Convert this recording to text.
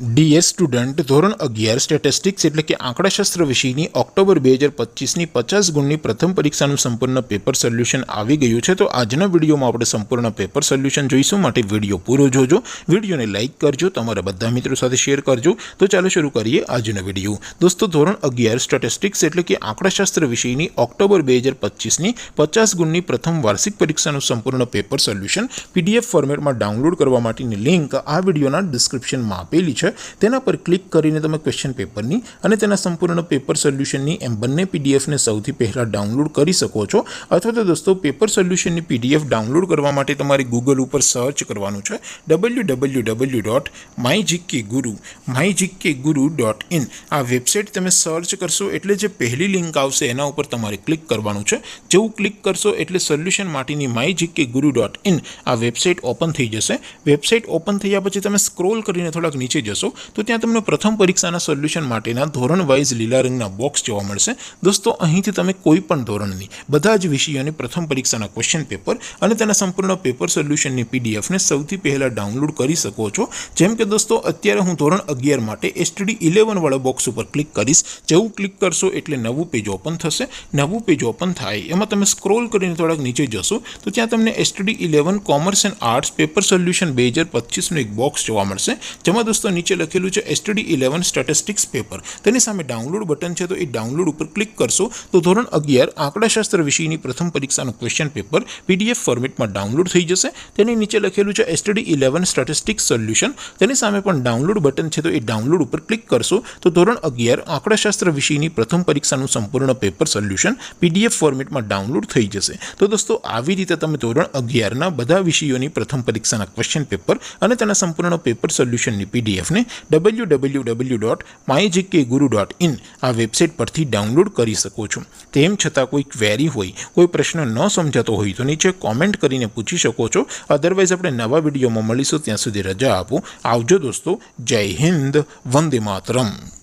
DS student ધોરણ 11 statistics એટલે કે આંકડાશાસ્ત્ર વિષયની ઓક્ટોબર 2025ની 50 ગુણની પ્રથમ પરીક્ષાનું સંપૂર્ણ પેપર સોલ્યુશન આવી ગયું છે। તો આજના વિડીયોમાં આપણે સંપૂર્ણ પેપર સોલ્યુશન જોઈશું, માટે વિડીયો પૂરો જોજો, વિડીયોને લાઇક કરજો, તમારા બધા મિત્રો સાથે શેર કરજો। તો ચાલો શરૂ કરીએ આજનો વિડીયો। દોસ્તો, ધોરણ 11 સ્ટેટિસ્ટિક્સ એટલે કે આંકડાશાસ્ત્ર વિષયની ઓક્ટોબર 2025ની 50 ગુણની પ્રથમ વાર્ષિક પરીક્ષાનું સંપૂર્ણ પેપર સોલ્યુશન પીડીએફ ફોર્મેટમાં ડાઉનલોડ કરવા માટેની લિંક આ વિડીયોના ડિસ્ક્રિપ્શનમાં આપેલી છે। તેના પર ક્લિક કરીને તમે ક્વેશ્ચન પેપરની અને તેના સંપૂર્ણ પેપર સોલ્યુશનની એમ બંને પીડીએફને સૌથી પહેલાં ડાઉનલોડ કરી શકો છો। અથવા તો દોસ્તો, પેપર સોલ્યુશનની પીડીએફ ડાઉનલોડ કરવા માટે તમારે ગૂગલ ઉપર સર્ચ કરવાનું છે www.mygkguru.in। આ વેબસાઇટ તમે સર્ચ કરશો એટલે જે પહેલી લિંક આવશે એના ઉપર તમારે ક્લિક કરવાનું છે। જેવું ક્લિક કરશો એટલે સોલ્યુશન માટેની mygkguru.in આ વેબસાઇટ ઓપન થઈ જશે। વેબસાઇટ ઓપન થયા પછી તમે સ્ક્રોલ કરીને થોડાક નીચે જશો તો ત્યાં તમને પ્રથમ પરીક્ષાના સોલ્યુશન માટેના ધોરણ વાઇઝ લીલા રંગના બોક્સ જોવા મળશે। દોસ્તો, અહીંથી તમે કોઈ પણ ધોરણની બધા જ વિષયોની પ્રથમ પરીક્ષાના ક્વેશ્ચન પેપર અને તેના સંપૂર્ણ પેપર સોલ્યુશનની પીડીએફને સૌથી પહેલાં ડાઉનલોડ કરી શકો છો। જેમ કે દોસ્તો, અત્યારે હું ધોરણ 11 માટે STD 11 વાળા બોક્સ ઉપર ક્લિક કરીશ। જેવું ક્લિક કરશો એટલે નવું પેજ ઓપન થશે। નવું પેજ ઓપન થાય એમાં તમે સ્ક્રોલ કરીને થોડાક નીચે જશો તો ત્યાં તમને STD 11 commerce and arts paper solution 2025નું એક બોક્સ જોવા મળશે, જેમાં દોસ્તો નીચે લખેલું છે STD 11 સ્ટેટિસ્ટિક્સ પેપર। તેની સામે ડાઉનલોડ બટન છે, તો એ ડાઉનલોડ ઉપર ક્લિક કરશો તો ધોરણ 11 આંકડાશાસ્ત્ર વિષયની પ્રથમ પરીક્ષાનું ક્વેશ્ચન પેપર પીડીએફ ફોર્મેટમાં ડાઉનલોડ થઈ જશે। તેની નીચે લખેલું છે STD 11 સ્ટેટિસ્ટિક્સ સોલ્યુશન। તેની સામે પણ ડાઉનલોડ બટન છે, તો એ ડાઉનલોડ ઉપર ક્લિક કરશો તો ધોરણ 11 આંકડાશાસ્ત્ર વિષયની પ્રથમ પરીક્ષાનું સંપૂર્ણ પેપર સોલ્યુશન પીડીએફ ફોર્મેટમાં ડાઉનલોડ થઈ જશે। તો દોસ્તો, આવી રીતે તમે ધોરણ 11ના બધા વિષયોની પ્રથમ પરીક્ષાના ક્વેશ્ચન પેપર અને તેના સંપૂર્ણ પેપર સોલ્યુશનની પીડીએફને www.mygkguru.in આ વેબસાઇટ પરથી ડાઉનલોડ કરી શકો છો। તેમ છતાં કોઈ ક્વેરી હોય, કોઈ પ્રશ્ન ન સમજાતો હોય તો નીચે કોમેન્ટ કરીને પૂછી શકો છો। અધરવાઇઝ આપણે નવા વિડીયોમાં મળીશું, ત્યાં સુધી રજા આપો। આવજો દોસ્તો, જય હિન્દ, વંદે માતરમ।